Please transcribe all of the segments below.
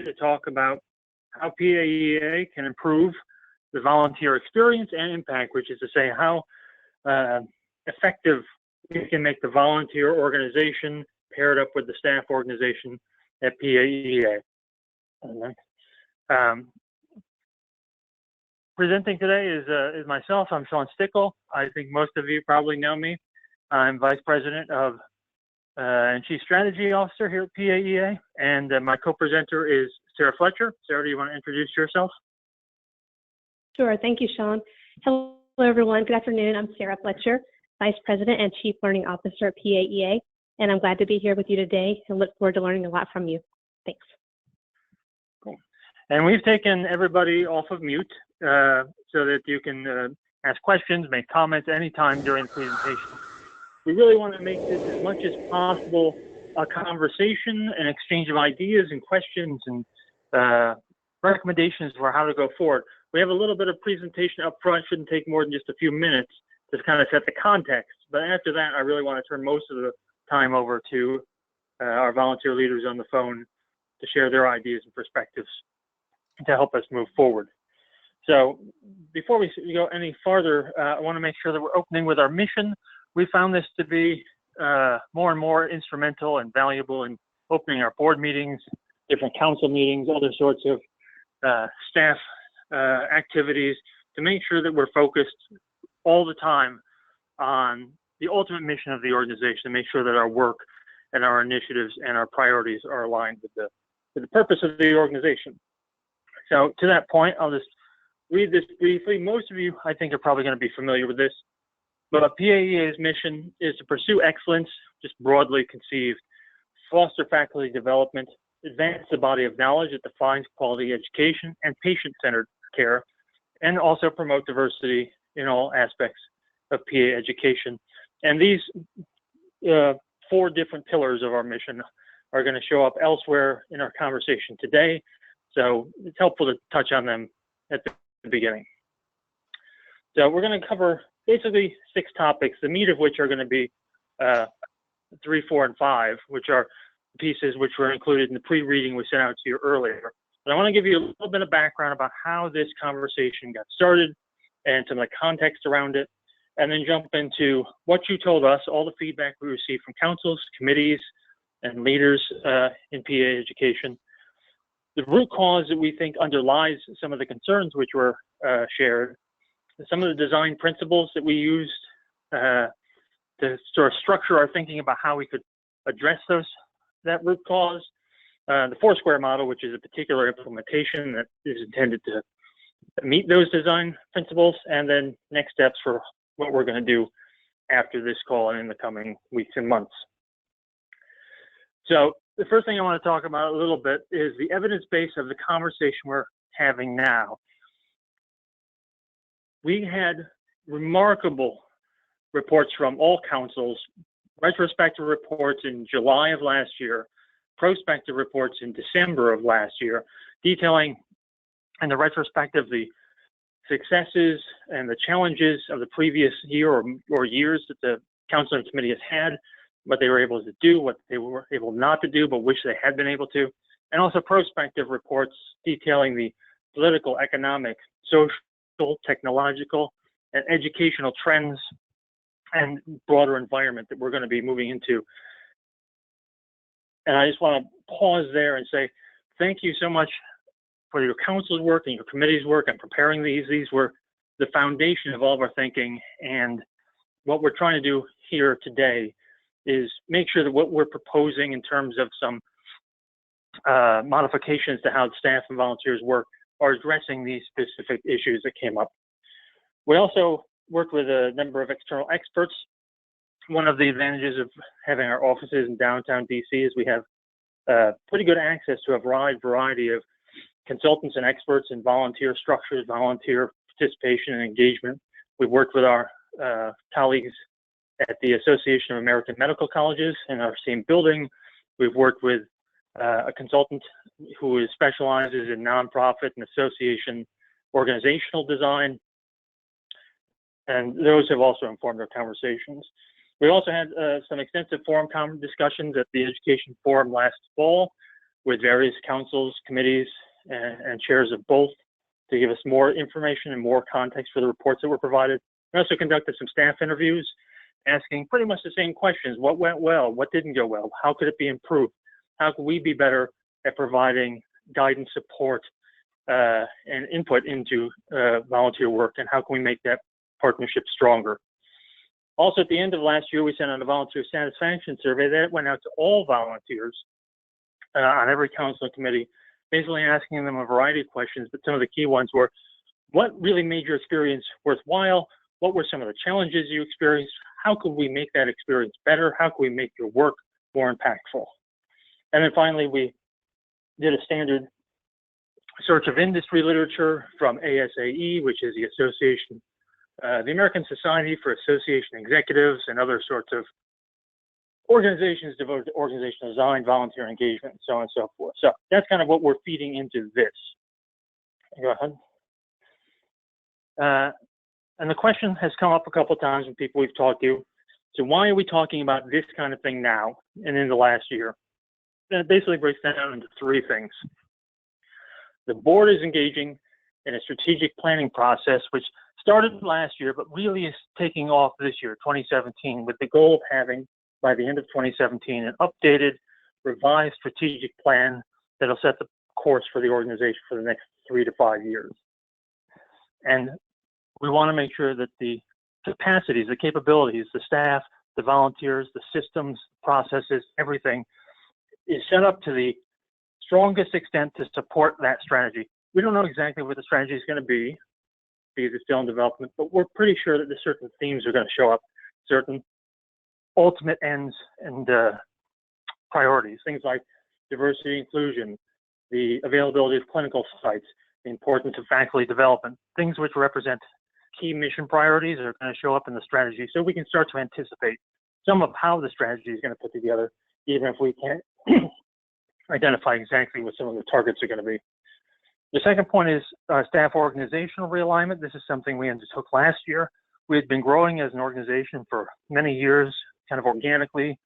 to talk about how PAEA can improve the volunteer experience and impact, which is to say how effective we can make the volunteer organization paired up with the staff organization at PAEA. Presenting today is myself. I'm Sean Stickle. I think most of you probably know me. I'm Vice President of and Chief Strategy Officer here at PAEA, and my co-presenter is Sarah Fletcher. Sarah, do you want to introduce yourself? Sure. Thank you, Sean. Hello, everyone. Good afternoon. I'm Sarah Fletcher, Vice President and Chief Learning Officer at PAEA, and I'm glad to be here with you today and look forward to learning a lot from you. Thanks. Cool. And we've taken everybody off of mute so that you can ask questions, make comments anytime during the presentation. We really want to make this as much as possible a conversation, an exchange of ideas and questions and recommendations for how to go forward. We have a little bit of presentation up front, shouldn't take more than just a few minutes to kind of set the context. But after that, I really want to turn most of the time over to our volunteer leaders on the phone to share their ideas and perspectives to help us move forward. So before we go any farther, I want to make sure that we're opening with our mission. We found this to be more and more instrumental and valuable in opening our board meetings, different council meetings, other sorts of staff activities to make sure that we're focused all the time on the ultimate mission of the organization, to make sure that our work and our initiatives and our priorities are aligned with the purpose of the organization. So to that point, I'll just read this briefly. Most of you, I think, are probably going to be familiar with this. But PAEA's mission is to pursue excellence, just broadly conceived, foster faculty development, advance the body of knowledge that defines quality education and patient-centered care, and also promote diversity in all aspects of PA education. And these 4 different pillars of our mission are going to show up elsewhere in our conversation today. So it's helpful to touch on them at the beginning. So we're going to cover basically 6 topics, the meat of which are going to be 3, 4, and 5, which are pieces which were included in the pre-reading we sent out to you earlier. But I want to give you a little bit of background about how this conversation got started and some of the context around it, and then jump into what you told us, all the feedback we received from councils, committees, and leaders in PA education, the root cause that we think underlies some of the concerns which were shared, some of the design principles that we used to sort of structure our thinking about how we could address that root cause, the 4-square model, which is a particular implementation that is intended to meet those design principles, and then next steps for what we're going to do after this call and in the coming weeks and months. So the first thing I want to talk about a little bit is the evidence base of the conversation we're having now. We had remarkable reports from all councils, retrospective reports in July of last year, prospective reports in December of last year, detailing in the retrospective the successes and the challenges of the previous year or years that the council and committee has had, what they were able to do, what they were able not to do, but wish they had been able to, and also prospective reports detailing the political, economic, social, technological, and educational trends and broader environment that we're going to be moving into. And I just want to pause there and say thank you so much for your council's work and your committee's work on preparing these. These were the foundation of all of our thinking, and what we're trying to do here today is make sure that what we're proposing in terms of some modifications to how staff and volunteers work are addressing these specific issues that came up. We also worked with a number of external experts. One of the advantages of having our offices in downtown DC is we have pretty good access to a wide variety of consultants and experts in volunteer structures, volunteer participation and engagement. We've worked with our colleagues at the Association of American Medical Colleges in our same building. We've worked with a consultant who specializes in nonprofit and association organizational design, and those have also informed our conversations. We also had some extensive forum discussions at the Education Forum last fall, with various councils, committees, and chairs of both to give us more information and more context for the reports that were provided. We also conducted some staff interviews, asking pretty much the same questions. What went well? What didn't go well? How could it be improved? How could we be better at providing guidance, support, and input into volunteer work? And how can we make that partnership stronger? Also, at the end of last year, we sent out a volunteer satisfaction survey that went out to all volunteers on every council and committee, basically asking them a variety of questions, but some of the key ones were, what really made your experience worthwhile? What were some of the challenges you experienced? How could we make that experience better? How could we make your work more impactful? And then finally, we did a standard search of industry literature from ASAE, which is the Association, the American Society for Association Executives, and other sorts of organizations devoted to organizational design, volunteer engagement, and so on and so forth. So that's kind of what we're feeding into this. Go ahead. And the question has come up a couple of times with people we've talked to. So why are we talking about this kind of thing now and in the last year? And it basically breaks down into three things. The board is engaging in a strategic planning process, which started last year, but really is taking off this year, 2017, with the goal of having, by the end of 2017, an updated, revised strategic plan that'll set the course for the organization for the next 3 to 5 years. And we want to make sure that the capacities, the capabilities, the staff, the volunteers, the systems, processes, everything is set up to the strongest extent to support that strategy. We don't know exactly what the strategy is going to be because it's still in development, but we're pretty sure that there's certain themes are going to show up, certain ultimate ends and priorities, things like diversity, inclusion, the availability of clinical sites, the importance of faculty development, things which represent key mission priorities are going to show up in the strategy, so we can start to anticipate some of how the strategy is going to put together, even if we can't identify exactly what some of the targets are going to be. The second point is staff organizational realignment. This is something we undertook last year. We had been growing as an organization for many years, kind of organically,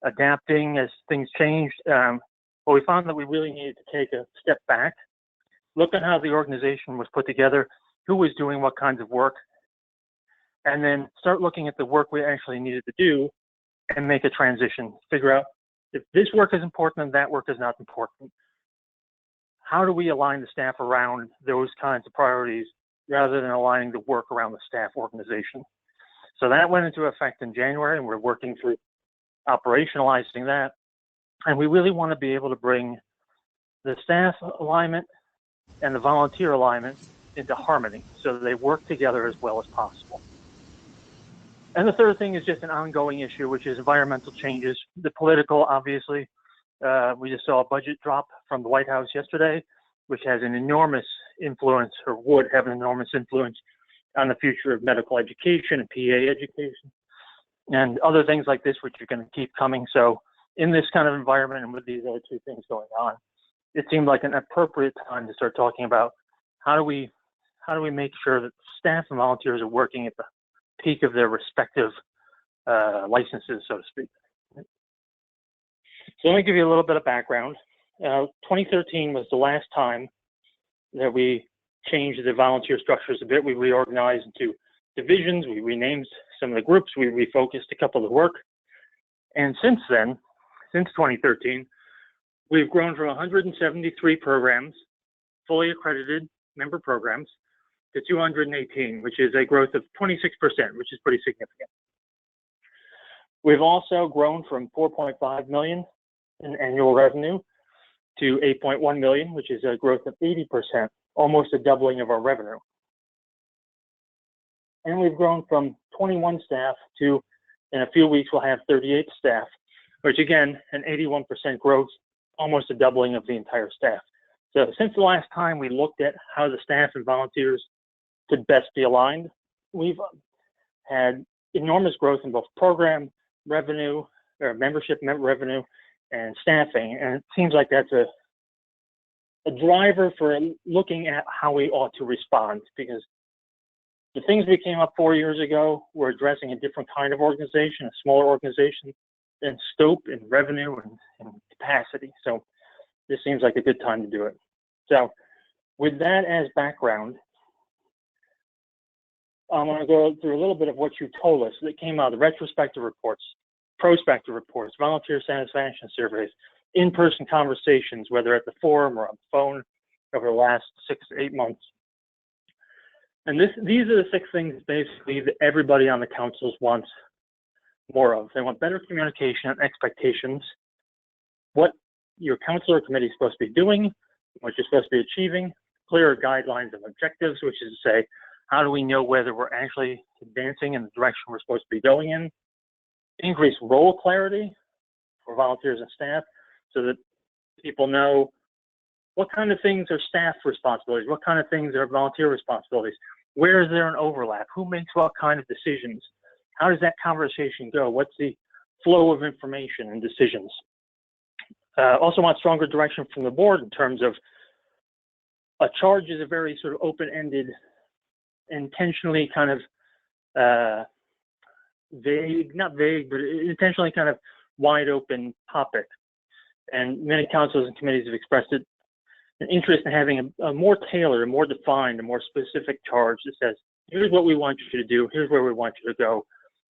adapting as things changed. But we found that we really needed to take a step back, look at how the organization was put together, who was doing what kinds of work, and then start looking at the work we actually needed to do and make a transition, figure out if this work is important and that work is not important. How do we align the staff around those kinds of priorities rather than aligning the work around the staff organization? So that went into effect in January, and we're working through operationalizing that. And we really want to be able to bring the staff alignment and the volunteer alignment into harmony so that they work together as well as possible. And the third thing is just an ongoing issue, which is environmental changes. The political, obviously, we just saw a budget drop from the White House yesterday, which has an enormous influence, or would have an enormous influence on the future of medical education and PA education and other things like this, which are going to keep coming. So in this kind of environment and with these other two things going on, it seemed like an appropriate time to start talking about how do we make sure that staff and volunteers are working at the peak of their respective licenses, so to speak. So let me give you a little bit of background. 2013 was the last time that we changed the volunteer structures a bit. We reorganized into divisions, we renamed some of the groups, we refocused a couple of the work. And since then, since 2013, we've grown from 173 programs, fully accredited member programs, to 218, which is a growth of 26%, which is pretty significant. We've also grown from 4.5 million in annual revenue to 8.1 million, which is a growth of 80%, almost a doubling of our revenue. And we've grown from 21 staff to, in a few weeks, we'll have 38 staff, which again, an 81% growth, almost a doubling of the entire staff. So since the last time we looked at how the staff and volunteers could best be aligned, we've had enormous growth in both program revenue, or membership revenue, and staffing. And it seems like that's a driver for looking at how we ought to respond, because the things we came up 4 years ago were addressing a different kind of organization, a smaller organization, in scope and revenue and capacity. So this seems like a good time to do it. So with that as background, I'm going to go through a little bit of what you told us that came out of the retrospective reports, prospective reports, volunteer satisfaction surveys, in-person conversations, whether at the forum or on the phone over the last 6 to 8 months. And these are the 6 things basically that everybody on the councils wants more of. They want better communication and expectations, what your council or committee is supposed to be doing, what you're supposed to be achieving, clearer guidelines and objectives, which is to say, how do we know whether we're actually advancing in the direction we're supposed to be going in? Increase role clarity for volunteers and staff so that people know what kind of things are staff responsibilities, what kind of things are volunteer responsibilities, where is there an overlap, who makes what kind of decisions, how does that conversation go, what's the flow of information and decisions. Also want stronger direction from the board in terms of a charge is a very sort of open-ended, intentionally kind of vague, not vague, but intentionally kind of wide open topic. And many councils and committees have expressed an interest in having a more tailored, a more defined, a more specific charge that says, here's what we want you to do, here's where we want you to go.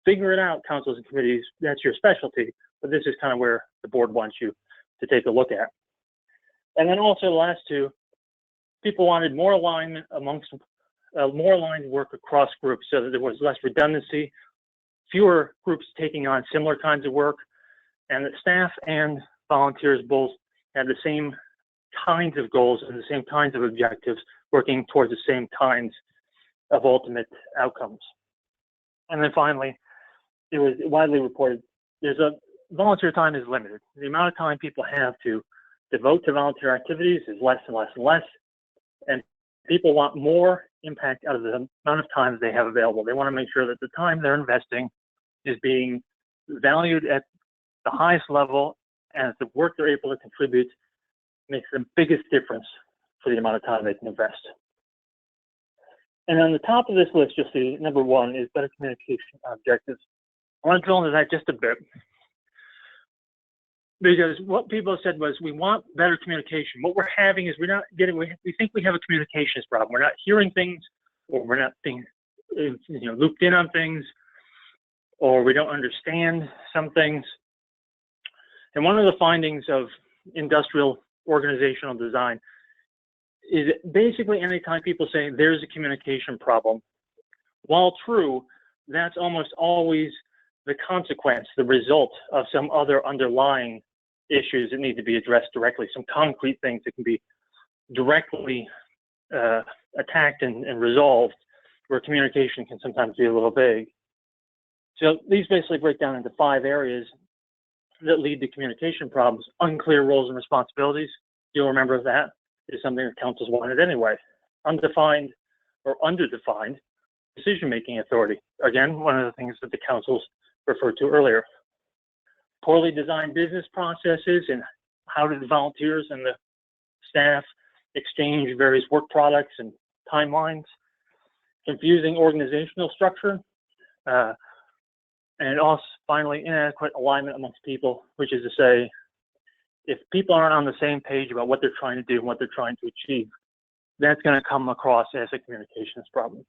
Figure it out, councils and committees, that's your specialty, but this is kind of where the board wants you to take a look at. And then also the last 2, people wanted more alignment amongst more aligned work across groups so that there was less redundancy, fewer groups taking on similar kinds of work, and that staff and volunteers both had the same kinds of goals and the same kinds of objectives, working towards the same kinds of ultimate outcomes. And then finally, it was widely reported, volunteer time is limited. The amount of time people have to devote to volunteer activities is less and less and less, and people want more impact out of the amount of time that they have available. They want to make sure that the time they're investing is being valued at the highest level, and the work they're able to contribute makes the biggest difference for the amount of time they can invest. And on the top of this list, you'll see number 1 is better communication objectives. I want to drill into that just a bit, because what people said was, we want better communication. What we're having is we're not getting, we think we have a communications problem. We're not hearing things, or we're not being looped in on things, or we don't understand some things. And one of the findings of industrial organizational design is that basically anytime people say there's a communication problem, while true, that's almost always the consequence, the result of some other underlying issues that need to be addressed directly, some concrete things that can be directly attacked and resolved, where communication can sometimes be a little vague. So these basically break down into 5 areas that lead to communication problems. Unclear roles and responsibilities, you'll remember that is something that councils wanted anyway. Undefined or underdefined decision-making authority. Again, one of the things that the councils referred to earlier. Poorly designed business processes, and how do the volunteers and the staff exchange various work products and timelines. Confusing organizational structure, and also finally inadequate alignment amongst people, which is to say, if people aren't on the same page about what they're trying to do and what they're trying to achieve, that's going to come across as a communications problem.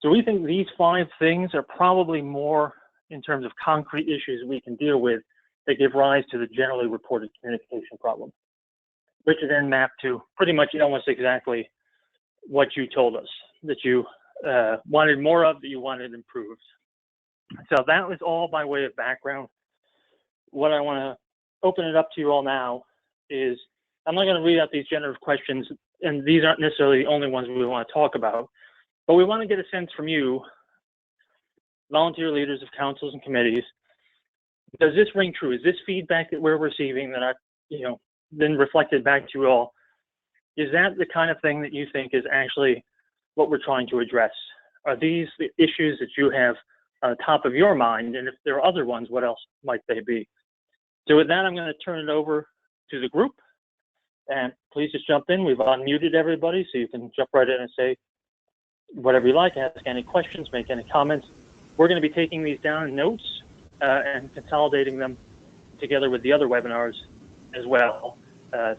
So we think these 5 things are probably more in terms of concrete issues we can deal with that give rise to the generally reported communication problem, which is then mapped to pretty much almost exactly what you told us, that you wanted more of, that you wanted improved. So that was all by way of background. What I want to open it up to you all now is, I'm not going to read out these generative questions, and these aren't necessarily the only ones we want to talk about, but we want to get a sense from you, volunteer leaders of councils and committees. Does this ring true? Is this feedback that we're receiving that I've been reflected back to you all? Is that the kind of thing that you think is actually what we're trying to address? Are these the issues that you have on the top of your mind? And if there are other ones, what else might they be? So with that, I'm going to turn it over to the group. And please just jump in. We've unmuted everybody, so you can jump right in and say whatever you like, ask any questions, make any comments. We're going to be taking these down in notes and consolidating them together with the other webinars as well.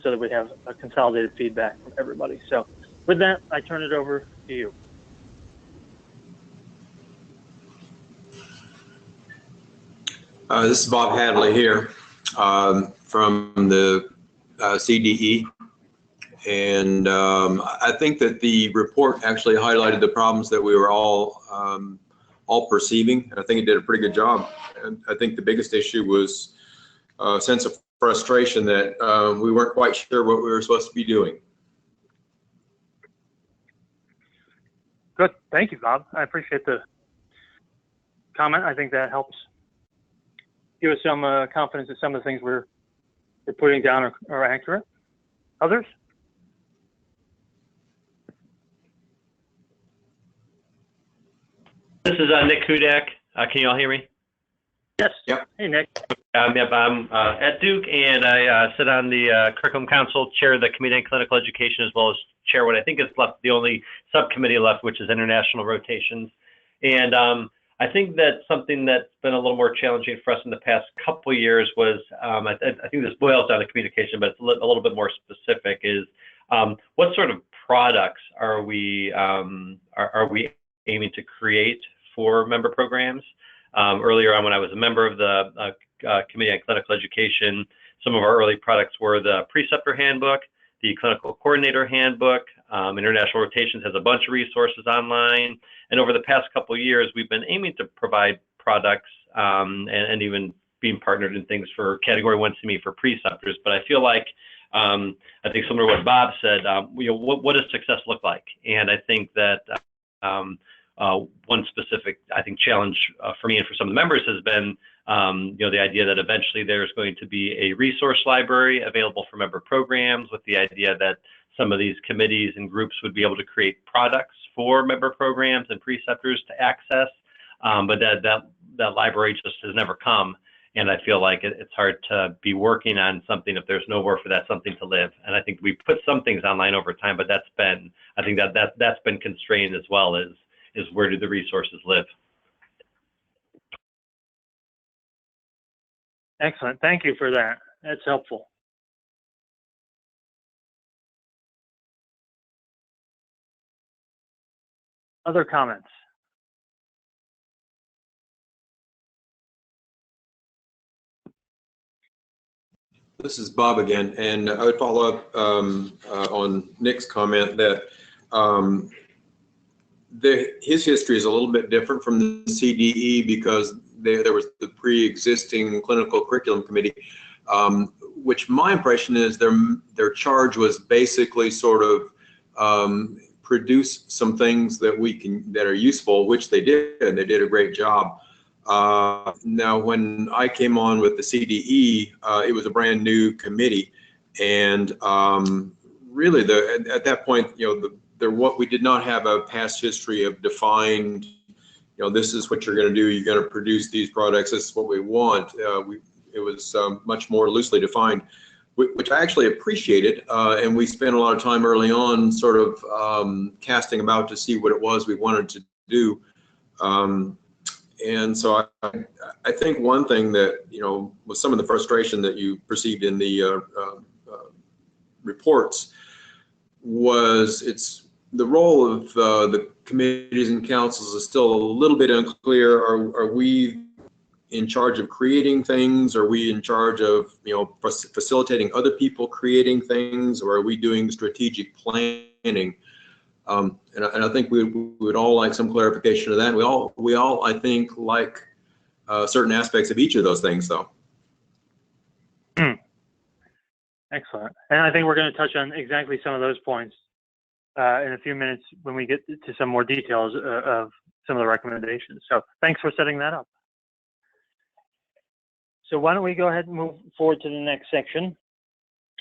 so that we have a consolidated feedback from everybody. So with that, I turn it over to you. This is Bob Hadley here from the CDE. And I think that the report actually highlighted the problems that we were all perceiving. And I think it did a pretty good job. And I think the biggest issue was a sense of frustration that we weren't quite sure what we were supposed to be doing. Good. Thank you, Bob. I appreciate the comment. I think that helps give us some confidence that some of the things we're putting down are accurate. Others? This is Nick Hudak. Can you all hear me? Yes. Yep. Hey, Nick. Yep, I'm at Duke, and I sit on the Curriculum Council, chair the Committee on Clinical Education, as well as chair what I think is left, the only subcommittee left, which is International Rotations. And I think that something that's been a little more challenging for us in the past couple of years was, I think this boils down to communication, but it's a little bit more specific, is what sort of products are we aiming to create for member programs? Earlier on, when I was a member of the Committee on Clinical Education, some of our early products were the Preceptor Handbook, the Clinical Coordinator Handbook. International Rotations has a bunch of resources online. And over the past couple of years, we've been aiming to provide products and even being partnered in things for Category 1 CME for preceptors. But I feel like, I think similar to what Bob said, what does success look like? And I think that one specific, I think, challenge for me and for some of the members has been, the idea that eventually there's going to be a resource library available for member programs, with the idea that some of these committees and groups would be able to create products for member programs and preceptors to access, but that library just has never come. And I feel like it's hard to be working on something if there's nowhere for that something to live. And I think we put some things online over time, but that's been constrained as well as where do the resources live. Excellent. Thank you for that. That's helpful. Other comments? This is Bob again, and I would follow up on Nick's comment that his history is a little bit different from the CDE because there was the pre-existing clinical curriculum committee, which my impression is their charge was basically sort of produce some things that are useful, which they did, and they did a great job. Now, when I came on with the CDE, it was a brand new committee, and really at that point, we did not have a past history of defined, this is what you're going to do. You're going to produce these products. This is what we want. It was much more loosely defined, which I actually appreciated. And we spent a lot of time early on sort of casting about to see what it was we wanted to do. And so I think one thing that, was some of the frustration that you perceived in the reports was the role of the committees and councils is still a little bit unclear. Are we in charge of creating things? Are we in charge of, facilitating other people creating things, or are we doing strategic planning? And I think we would all like some clarification of that. We all, I think, like certain aspects of each of those things, though. Excellent. And I think we're going to touch on exactly some of those points in a few minutes when we get to some more details of some of the recommendations. So thanks for setting that up. So why don't we go ahead and move forward to the next section,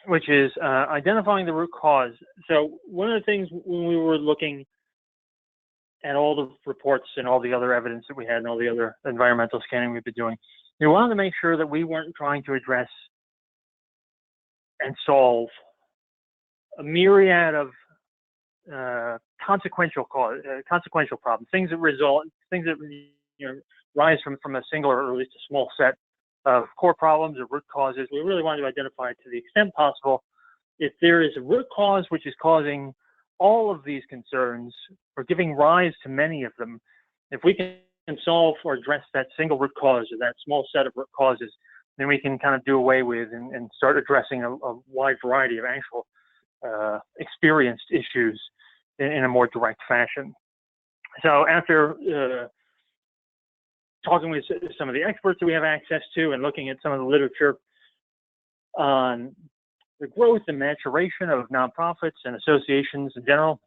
which is identifying the root cause. So one of the things when we were looking at all the reports and all the other evidence that we had and all the other environmental scanning we've been doing, we wanted to make sure that we weren't trying to address and solve a myriad of consequential problems, things that rise from a single or at least a small set of core problems or root causes. We really wanted to identify to the extent possible if there is a root cause which is causing all of these concerns or giving rise to many of them, if we can solve or address that single root cause or that small set of root causes, then we can kind of do away with and start addressing a wide variety of actual experienced issues in a more direct fashion. So after talking with some of the experts that we have access to and looking at some of the literature on the growth and maturation of nonprofits and associations in general,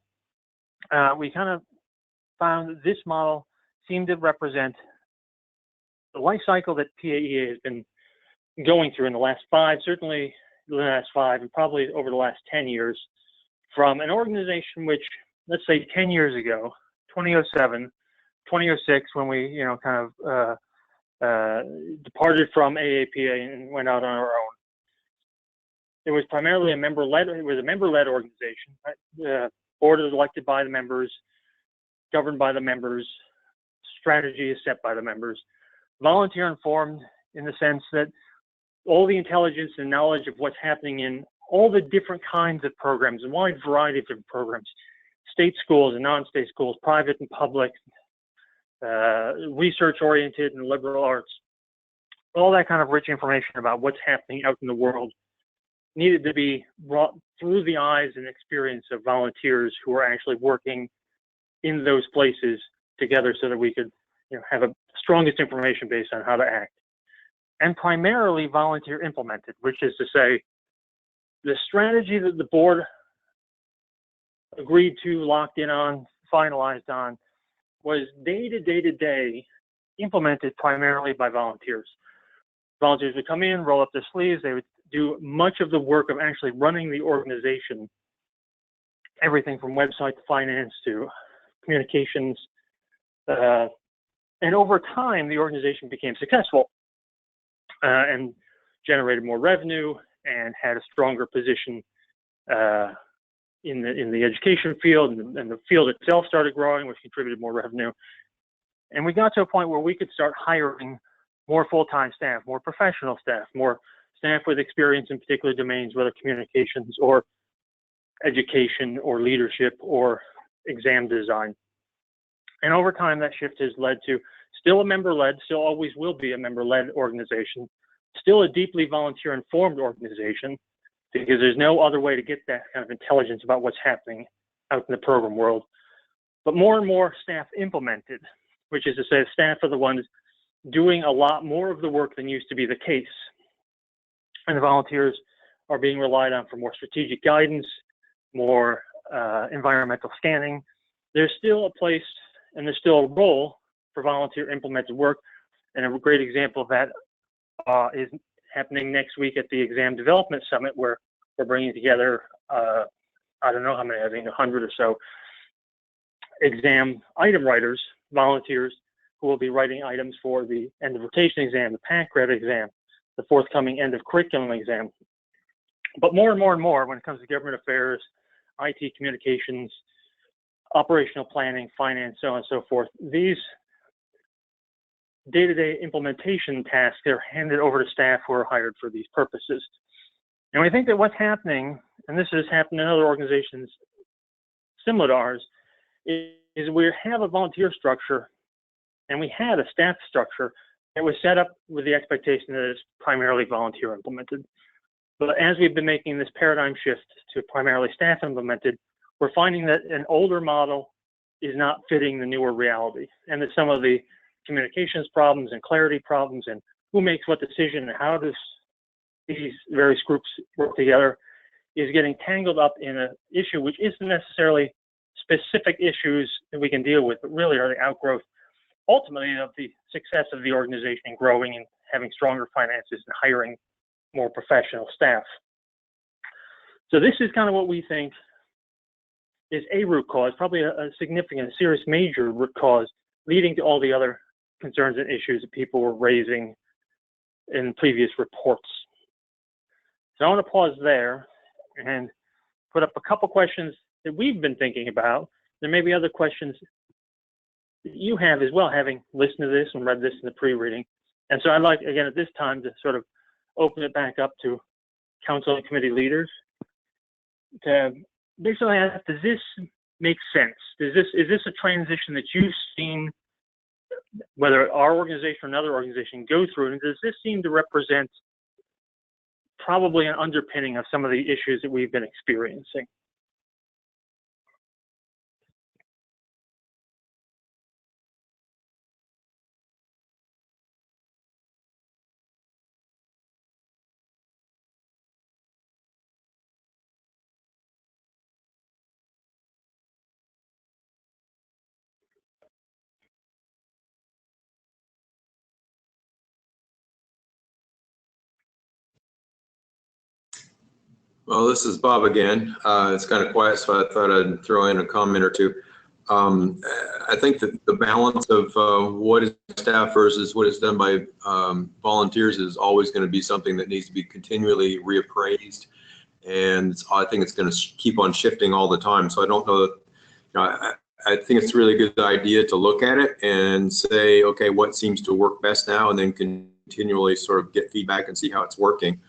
we kind of found that this model seemed to represent the life cycle that PAEA has been going through in the last 5, certainly the last 5, and probably over the last 10 years, from an organization which, let's say 10 years ago, 2007, 2006, when we, kind of departed from AAPA and went out on our own. It was primarily a member-led organization. The board is elected by the members, governed by the members, strategy is set by the members. Volunteer informed in the sense that all the intelligence and knowledge of what's happening in all the different kinds of programs, a wide variety of different programs, state schools and non-state schools, private and public, research-oriented and liberal arts, all that kind of rich information about what's happening out in the world needed to be brought through the eyes and experience of volunteers who are actually working in those places together so that we could have a strongest information base on how to act. And primarily volunteer implemented, which is to say, the strategy that the board agreed to, locked in on, finalized on, was day to day implemented primarily by volunteers. Volunteers would come in, roll up their sleeves, they would do much of the work of actually running the organization, everything from website to finance to communications. And over time, the organization became successful and generated more revenue and had a stronger position in the education field, and the field itself started growing, which contributed more revenue. And we got to a point where we could start hiring more full-time staff, more professional staff, more staff with experience in particular domains, whether communications or education or leadership or exam design. And over time, that shift has led to still a member-led, still always will be a member-led organization, still a deeply volunteer-informed organization, because there's no other way to get that kind of intelligence about what's happening out in the program world. But more and more staff implemented, which is to say staff are the ones doing a lot more of the work than used to be the case. And the volunteers are being relied on for more strategic guidance, more environmental scanning. There's still a place and there's still a role for volunteer implemented work. And a great example of that is happening next week at the Exam Development Summit, where we're bringing together, I don't know how many, I think 100 or so exam item writers, volunteers, who will be writing items for the end of rotation exam, the PAEA exam, the forthcoming end of curriculum exam. But more and more and more, when it comes to government affairs, IT communications, operational planning, finance, so on and so forth, these day-to-day implementation tasks are handed over to staff who are hired for these purposes. And we think that what's happening, and this has happened in other organizations similar to ours, is we have a volunteer structure and we had a staff structure that was set up with the expectation that it's primarily volunteer implemented. But as we've been making this paradigm shift to primarily staff implemented, we're finding that an older model is not fitting the newer reality, and that some of the communications problems and clarity problems and who makes what decision and how does these various groups work together is getting tangled up in an issue which isn't necessarily specific issues that we can deal with, but really are the outgrowth ultimately of the success of the organization growing and having stronger finances and hiring more professional staff. So this is kind of what we think is a root cause, probably a significant, serious, major root cause leading to all the other concerns and issues that people were raising in previous reports. So I want to pause there and put up a couple questions that we've been thinking about. There may be other questions that you have as well, having listened to this and read this in the pre-reading. And so I'd like, again, at this time to sort of open it back up to council and committee leaders to basically ask, does this make sense? Is this a transition that you've seen, whether our organization or another organization, go through, and does this seem to represent probably an underpinning of some of the issues that we've been experiencing? Well, this is Bob again. It's kind of quiet, so I thought I'd throw in a comment or two. I think that the balance of what is staff versus what is done by volunteers is always going to be something that needs to be continually reappraised, and I think it's going to keep on shifting all the time. So I don't know that, I think it's a really good idea to look at it and say, okay, what seems to work best now, and then continually sort of get feedback and see how it's working.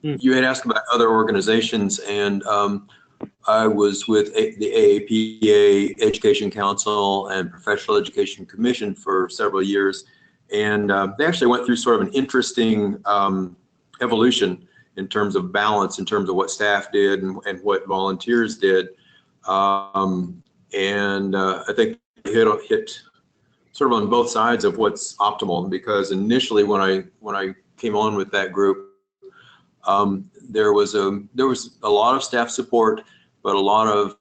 You had asked about other organizations, and I was with the AAPA Education Council and Professional Education Commission for several years, and they actually went through sort of an interesting evolution in terms of balance, in terms of what staff did and what volunteers did. I think hit sort of on both sides of what's optimal, because initially when I came on with that group, there was a lot of staff support, but a lot of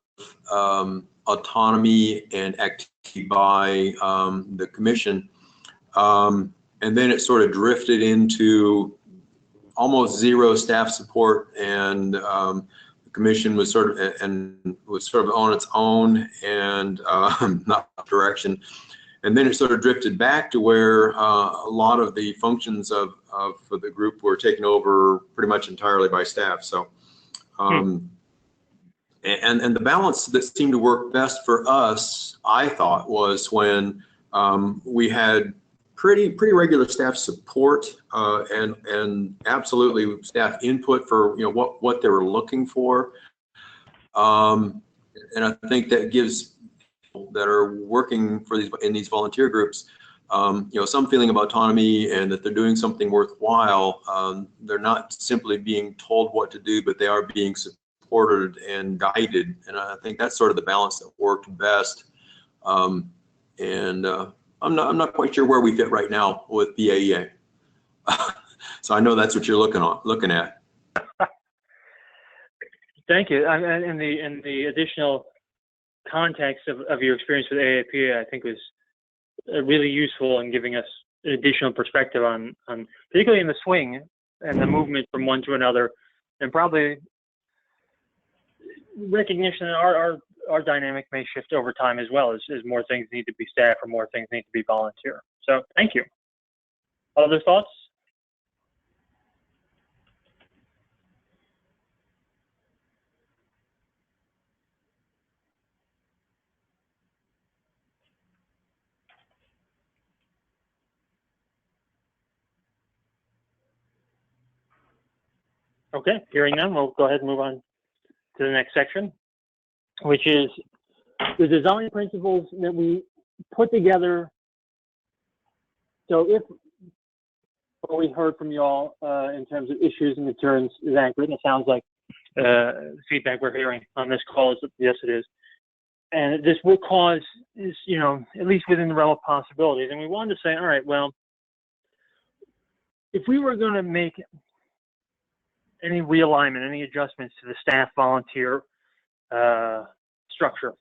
autonomy and activity by the commission, and then it sort of drifted into almost zero staff support, and the commission was sort of on its own and not direction. And then it sort of drifted back to where a lot of the functions of the group were taken over pretty much entirely by staff. So, and the balance that seemed to work best for us, I thought, was when we had pretty regular staff support and absolutely staff input for what they were looking for. And I think that gives that are working for in these volunteer groups, some feeling of autonomy and that they're doing something worthwhile. They're not simply being told what to do, but they are being supported and guided. And I think that's sort of the balance that worked best. I'm not quite sure where we fit right now with PAEA. So I know that's what you're looking at. Thank you. And the additional context of your experience with AAPA, I think, was really useful in giving us an additional perspective on particularly in the swing and the movement from one to another, and probably recognition that our dynamic may shift over time as well, as more things need to be staff or more things need to be volunteer. So thank you. Other thoughts? Okay, hearing none, we'll go ahead and move on to the next section, which is the design principles that we put together. So if what we heard from you all in terms of issues and concerns is accurate, and it sounds like the feedback we're hearing on this call is that yes, it is. And this will cause, at least within the realm of possibilities. And we wanted to say, all right, well, if we were going to make any realignment, any adjustments to the staff volunteer structure,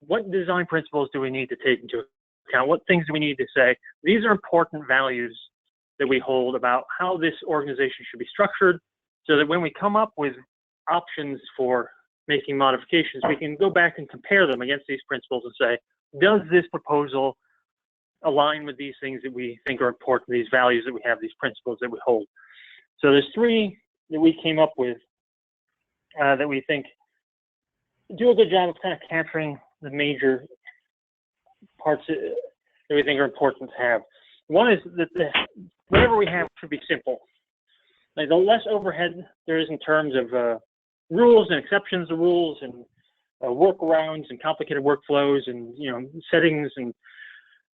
what design principles do we need to take into account? What things do we need to say? These are important values that we hold about how this organization should be structured, so that when we come up with options for making modifications, we can go back and compare them against these principles and say, does this proposal align with these things that we think are important, these values that we have, these principles that we hold? So there's three that we came up with that we think do a good job of kind of capturing the major parts that we think are important to have. One is that whatever we have should be simple. like the less overhead there is in terms of rules and exceptions to rules and workarounds and complicated workflows and settings and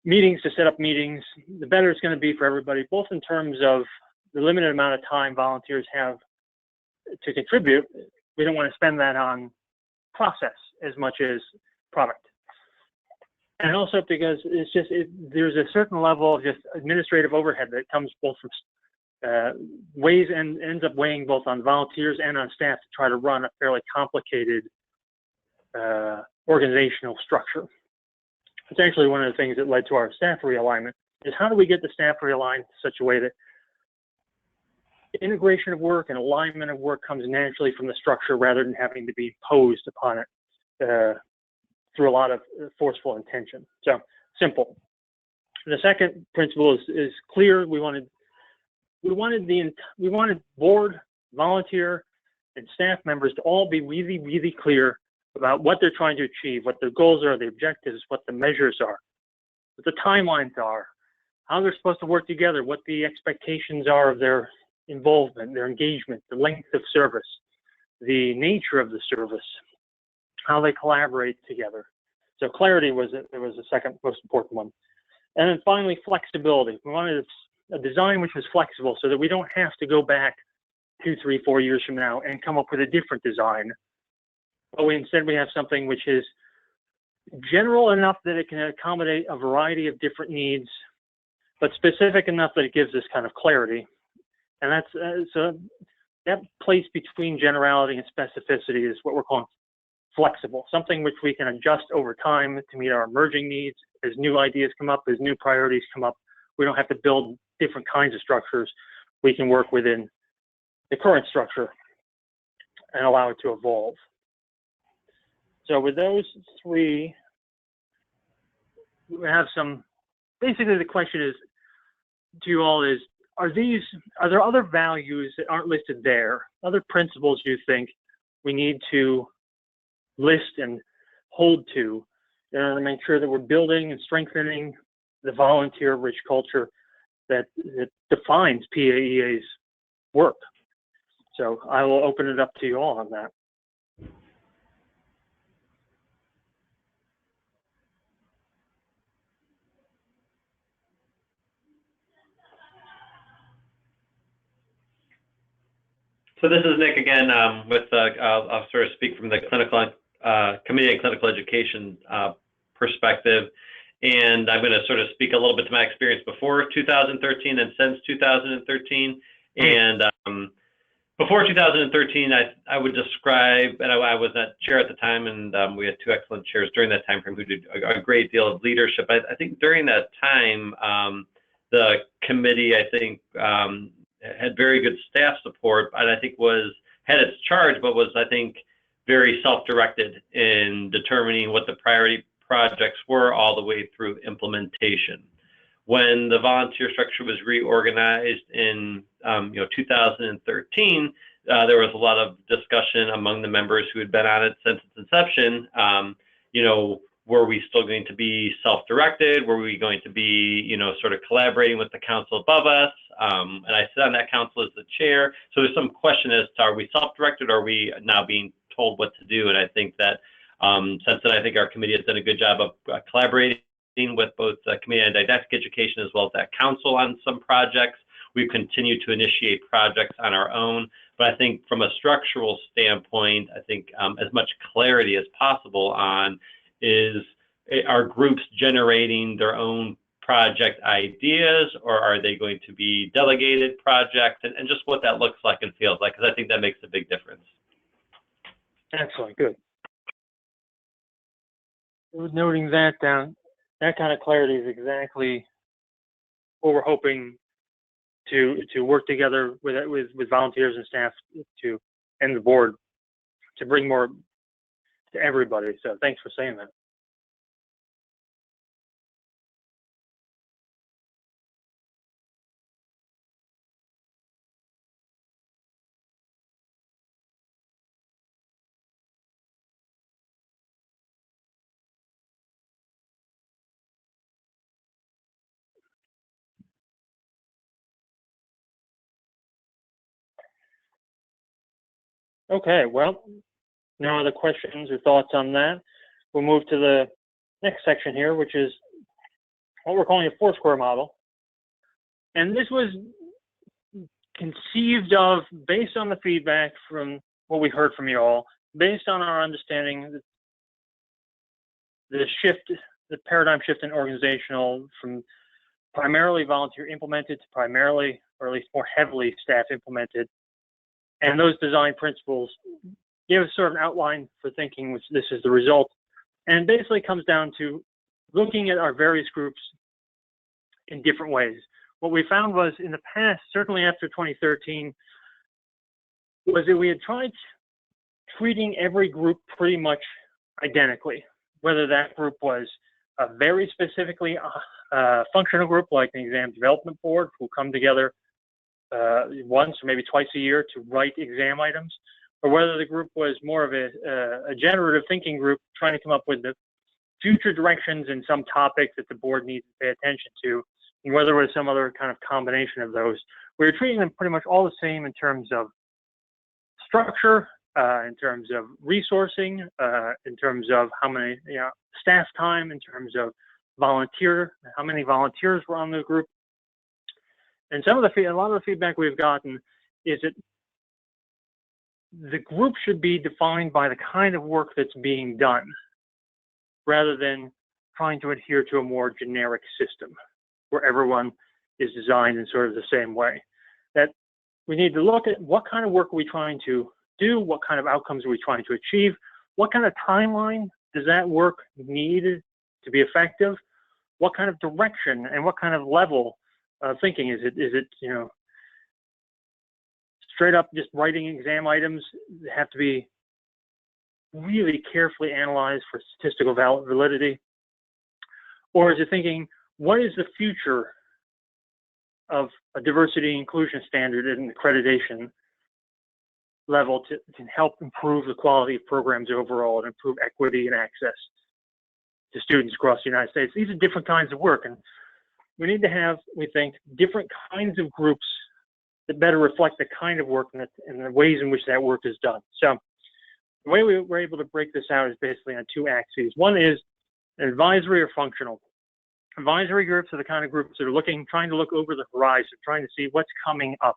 meetings to set up meetings, the better it's going to be for everybody, both in terms of the limited amount of time volunteers have to contribute. We don't want to spend that on process as much as product. And also because there's a certain level of just administrative overhead that comes both from weighs and ends up weighing both on volunteers and on staff to try to run a fairly complicated organizational structure. It's actually one of the things that led to our staff realignment, is how do we get the staff realigned in such a way that integration of work and alignment of work comes naturally from the structure rather than having to be imposed upon it through a lot of forceful intention. So simple. The second principle is clear. We wanted board, volunteer, and staff members to all be really, really clear about what they're trying to achieve, what their goals are, the objectives, what the measures are, what the timelines are, how they're supposed to work together, what the expectations are of their involvement, their engagement, the length of service, the nature of the service, how they collaborate together. So clarity was the second most important one. And then finally, flexibility. We wanted a design which was flexible so that we don't have to go back 2, 3, 4 years from now and come up with a different design. But instead we have something which is general enough that it can accommodate a variety of different needs, but specific enough that it gives us kind of clarity. And that's so that place between generality and specificity is what we're calling flexible, something which we can adjust over time to meet our emerging needs. As new ideas come up, as new priorities come up, we don't have to build different kinds of structures. We can work within the current structure and allow it to evolve. So with those three, we have some, basically the question is to you all is, are there other values that aren't listed there, other principles you think we need to list and hold to in order to make sure that we're building and strengthening the volunteer-rich culture that defines PAEA's work? So I will open it up to you all on that. So this is Nick again. I'll sort of speak from the clinical committee and clinical education perspective, and I'm going to sort of speak a little bit to my experience before 2013 and since 2013. And before 2013, I would describe, and I was not chair at the time, and we had two excellent chairs during that time frame who did a great deal of leadership. I think during that time, the committee, I think, had very good staff support, and I think had its charge, but was, I think, very self-directed in determining what the priority projects were all the way through implementation. When the volunteer structure was reorganized in 2013, there was a lot of discussion among the members who had been on it since its inception. Were we still going to be self-directed? Were we going to be, sort of collaborating with the council above us? And I sit on that council as the chair. So there's some question as to, are we self-directed or are we now being told what to do? And I think that since then, I think our committee has done a good job of collaborating with both the Committee on Didactic Education as well as that council on some projects. We've continued to initiate projects on our own. But I think from a structural standpoint, I think as much clarity as possible on are groups generating their own project ideas, or are they going to be delegated projects, and just what that looks like and feels like, because I think that makes a big difference. Excellent, good. Noting that down, that kind of clarity is exactly what we're hoping to work together with volunteers and staff and the board to bring more to everybody. So thanks for saying that. Okay, well, no other questions or thoughts on that. We'll move to the next section here, which is what we're calling a Foursquare model. And this was conceived of based on the feedback from what we heard from you all, based on our understanding the shift, the paradigm shift in organizational from primarily volunteer implemented to primarily, or at least more heavily staff implemented. And those design principles give sort of an outline for thinking, which this is the result. And basically comes down to looking at our various groups in different ways. What we found was in the past, certainly after 2013, was that we had tried treating every group pretty much identically, whether that group was a very specifically functional group like the exam development board who come together once or maybe twice a year to write exam items, or whether the group was more of a generative thinking group trying to come up with the future directions in some topic that the board needs to pay attention to, and whether it was some other kind of combination of those. We were treating them pretty much all the same in terms of structure, in terms of resourcing, in terms of how many staff time, in terms of how many volunteers were on the group. And a lot of the feedback we've gotten is that the group should be defined by the kind of work that's being done, rather than trying to adhere to a more generic system where everyone is designed in sort of the same way. That we need to look at what kind of work are we trying to do, what kind of outcomes are we trying to achieve, what kind of timeline does that work need to be effective, what kind of direction and what kind of level of thinking is it? Is it straight up just writing exam items that have to be really carefully analyzed for statistical validity? Or is it thinking, what is the future of a diversity and inclusion standard and accreditation level to help improve the quality of programs overall and improve equity and access to students across the United States? These are different kinds of work, and we need to have, we think, different kinds of groups that better reflect the kind of work and the ways in which that work is done. So the way we were able to break this out is basically on two axes. One is advisory or functional. Advisory groups are the kind of groups that are trying to look over the horizon, trying to see what's coming up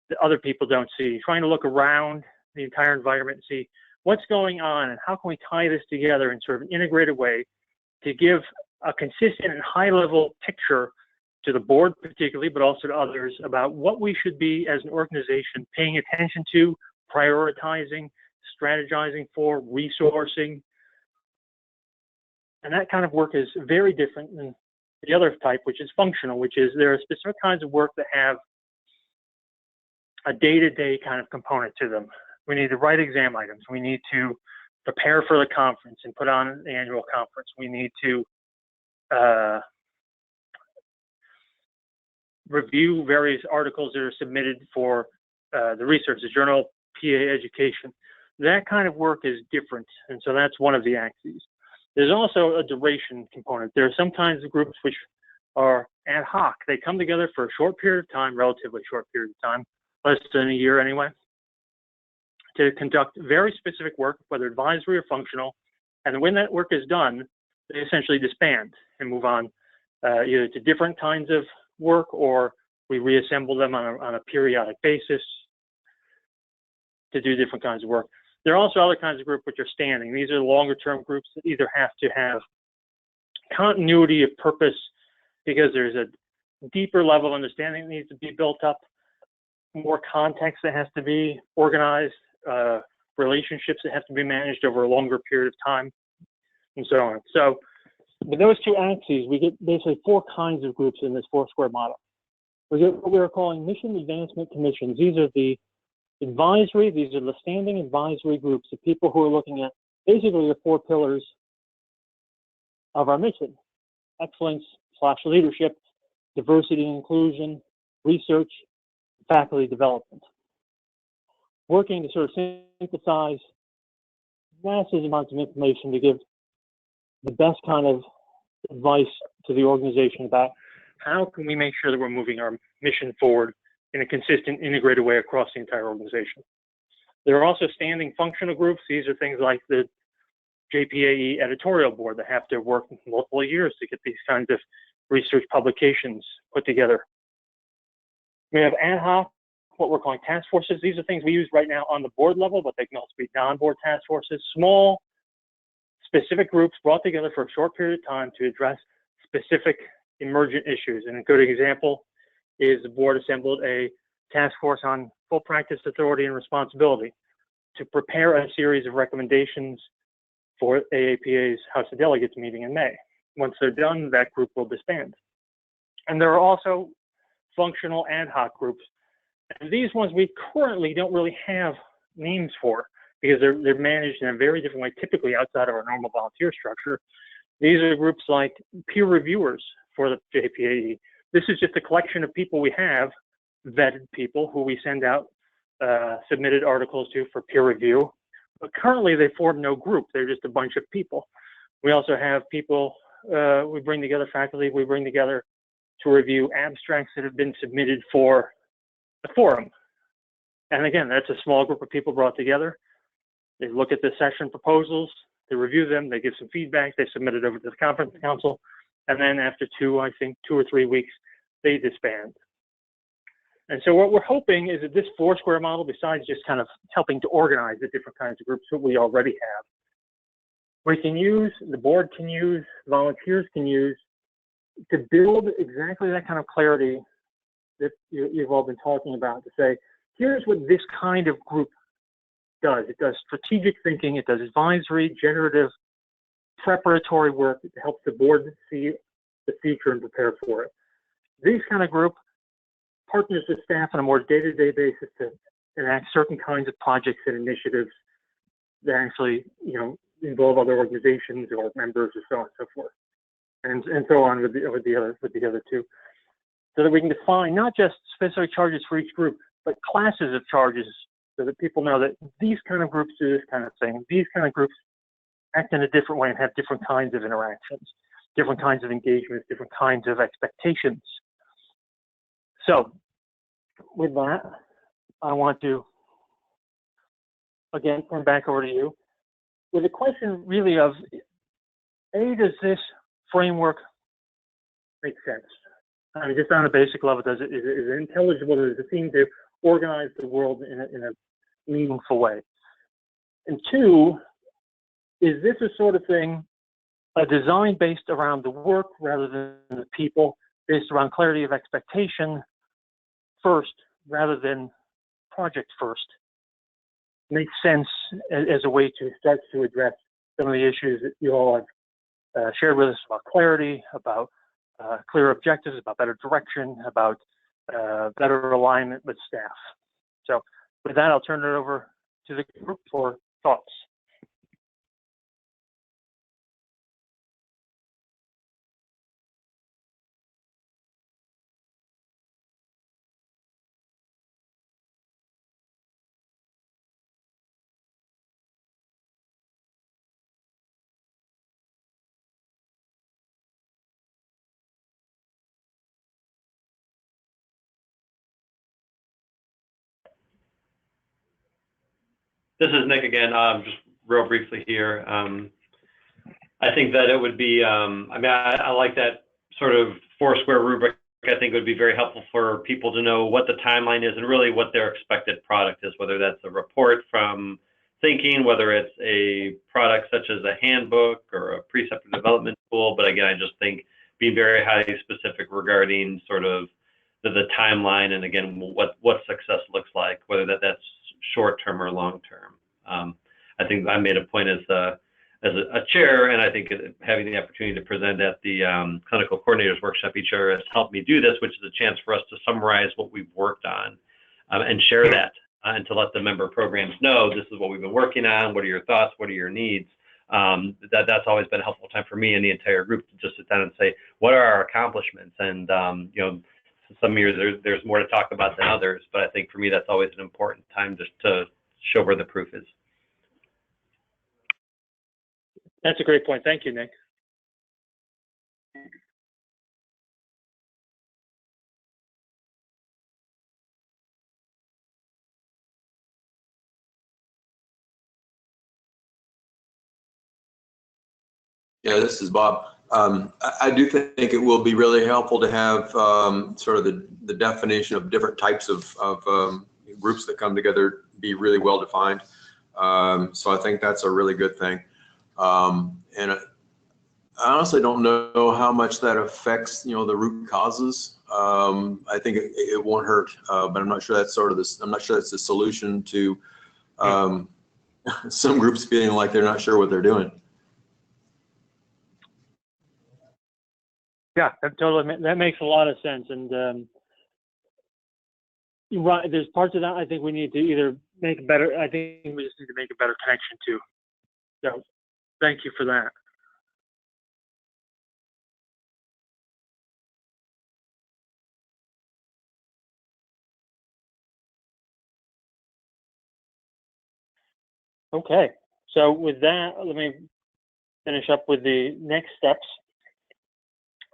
that other people don't see, trying to look around the entire environment and see what's going on and how can we tie this together in sort of an integrated way to give a consistent and high-level picture to the board particularly, but also to others about what we should be as an organization paying attention to, prioritizing, strategizing for, resourcing. And that kind of work is very different than the other type, which is functional, which is there are specific kinds of work that have a day-to-day kind of component to them. We need to write exam items. We need to prepare for the conference and put on the annual conference. We need to review various articles that are submitted for the research, the journal PAEA Education. That kind of work is different, and so that's one of the axes. There's also a duration component. There are some kinds of groups which are ad hoc. They come together for a short period of time, relatively short period of time, less than a year anyway, to conduct very specific work, whether advisory or functional. And when that work is done, they essentially disband and move on either to different kinds of work, or we reassemble them on a periodic basis to do different kinds of work. There are also other kinds of groups which are standing. These are longer term groups that either have to have continuity of purpose because there's a deeper level of understanding that needs to be built up, more context that has to be organized, relationships that have to be managed over a longer period of time, and so on. So with those two axes, we get basically four kinds of groups in this Foursquare model. We get what we are calling mission advancement commissions. These are the advisory, these are the standing advisory groups of people who are looking at basically the four pillars of our mission: excellence/leadership, diversity and inclusion, research, faculty development. Working to sort of synthesize massive amounts of information to give the best kind of advice to the organization about how can we make sure that we're moving our mission forward in a consistent, integrated way across the entire organization. There are also standing functional groups. These are things like the JPAE editorial board that have to work multiple years to get these kinds of research publications put together. We have ad hoc, what we're calling task forces. These are things we use right now on the board level, but they can also be non-board task forces, small, specific groups brought together for a short period of time to address specific emergent issues. And a good example is the board assembled a task force on full practice authority and responsibility to prepare a series of recommendations for AAPA's House of Delegates meeting in May. Once they're done, that group will disband. And there are also functional ad hoc groups. And these ones we currently don't really have names for because they're managed in a very different way, typically outside of our normal volunteer structure. These are groups like peer reviewers for the JPAE. This is just a collection of people we have, vetted people who we send out submitted articles to for peer review. But currently they form no group. They're just a bunch of people. We also have people, we bring together faculty, we bring together to review abstracts that have been submitted for the forum. And again, that's a small group of people brought together. They look at the session proposals, they review them, they give some feedback, they submit it over to the conference council, and then after 2 or 3 weeks, they disband. And so what we're hoping is that this four-square model, besides just kind of helping to organize the different kinds of groups that we already have, we can use, the board can use, volunteers can use, to build exactly that kind of clarity that you've all been talking about, to say, here's what this kind of group does. It does strategic thinking, it does advisory, generative, preparatory work that helps the board see the future and prepare for it. These kind of group partners with staff on a more day-to-day basis to enact certain kinds of projects and initiatives that actually, involve other organizations or members or so on and so forth, and so on with the other two, so that we can define not just specific charges for each group, but classes of charges, so that people know that these kind of groups do this kind of thing. These kind of groups act in a different way and have different kinds of interactions, different kinds of engagements, different kinds of expectations. So with that, I want to, again, turn back over to you with a question really of, A, does this framework make sense? I mean, just on a basic level, is it intelligible? Does it seem to organize the world in a meaningful way? And 2, is this a sort of thing, a design based around the work rather than the people, based around clarity of expectation first rather than project first? Makes sense as a way to start to address some of the issues that you all have shared with us about clarity, about clear objectives, about better direction, about better alignment with staff. So with that, I'll turn it over to the group for thoughts. This is Nick again, just real briefly here. I think that it would be, I like that sort of four-square rubric. I think it would be very helpful for people to know what the timeline is and really what their expected product is, whether that's a report from thinking, whether it's a product such as a handbook or a preceptor development tool. But again, I just think being very highly specific regarding sort of the timeline and again, what success looks like, whether that's short-term or long-term. I think I made a point as a chair, and I think having the opportunity to present at the clinical coordinators workshop each year has helped me do this, which is a chance for us to summarize what we've worked on and share that and to let the member programs know this is what we've been working on. What are your thoughts? What are your needs? That's always been a helpful time for me and the entire group to just sit down and say, what are our accomplishments? And some years there's more to talk about than others, but I think for me that's always an important time just to show where the proof is. That's a great point. Thank you, Nick. Yeah, this is Bob. I do think it will be really helpful to have sort of the definition of different types of groups that come together be really well defined. So I think that's a really good thing. And I honestly don't know how much that affects, the root causes. I think it won't hurt, but I'm not sure that's I'm not sure that's the solution to some groups feeling like they're not sure what they're doing. Yeah, that makes a lot of sense. And you're right, there's parts of that I think we need to either make a better, I think we just need to make a better connection to. So thank you for that. Okay, so with that, let me finish up with the next steps.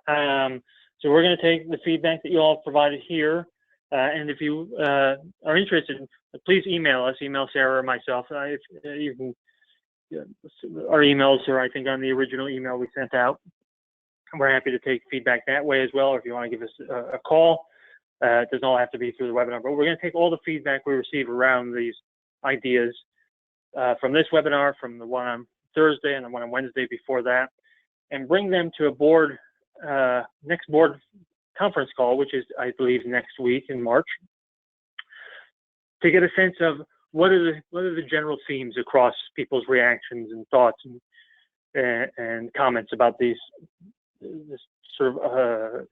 So we're going to take the feedback that you all provided here, and if you are interested, please email us, email Sarah or myself. You can, our emails are, I think, on the original email we sent out. We're happy to take feedback that way as well, or if you want to give us a call. It doesn't all have to be through the webinar, but we're going to take all the feedback we receive around these ideas from this webinar, from the one on Thursday and the one on Wednesday before that, and bring them to a board, next board conference call, which is, I believe, next week in March, to get a sense of what are the general themes across people's reactions and thoughts and comments about this sort of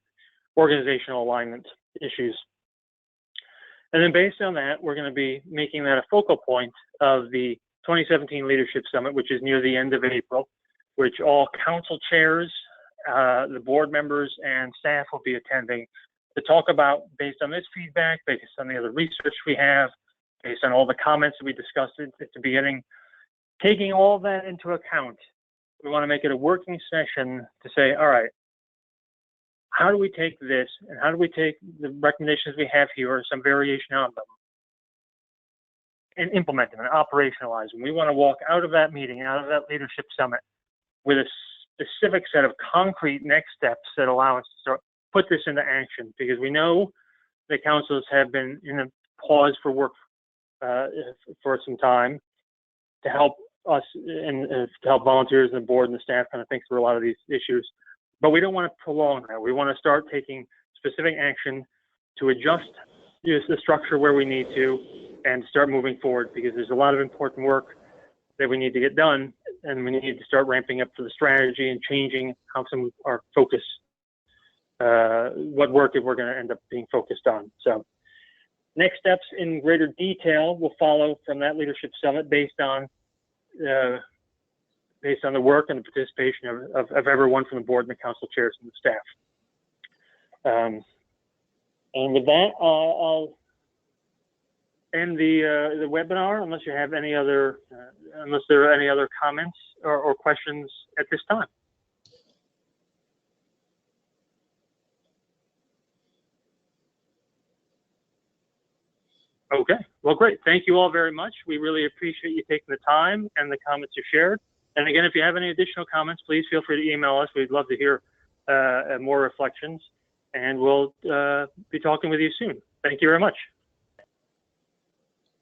organizational alignment issues. And then based on that, we're going to be making that a focal point of the 2017 Leadership Summit, which is near the end of April, which all council chairs, the board members, and staff will be attending to talk about, based on this feedback, based on the other research we have, based on all the comments that we discussed at the beginning, taking all that into account, we want to make it a working session to say, all right, how do we take this and how do we take the recommendations we have here or some variation on them and implement them and operationalize them? We want to walk out of that meeting, out of that leadership summit with a specific set of concrete next steps that allow us to start put this into action, because we know the councils have been in a pause for work for some time to help us and to help volunteers and the board and the staff kind of think through a lot of these issues. But we don't want to prolong that. We want to start taking specific action to adjust the structure where we need to and start moving forward, because there's a lot of important work that we need to get done, and we need to start ramping up for the strategy and changing how some of our focus, what work if we're going to end up being focused on. So next steps in greater detail will follow from that leadership summit based on the work and the participation of everyone from the board and the council chairs and the staff. And with that, I'll end the webinar unless you have any other, unless there are any other comments or questions at this time. Okay, well, great. Thank you all very much. We really appreciate you taking the time and the comments you shared. And again, if you have any additional comments, please feel free to email us. We'd love to hear more reflections, and we'll be talking with you soon. Thank you very much.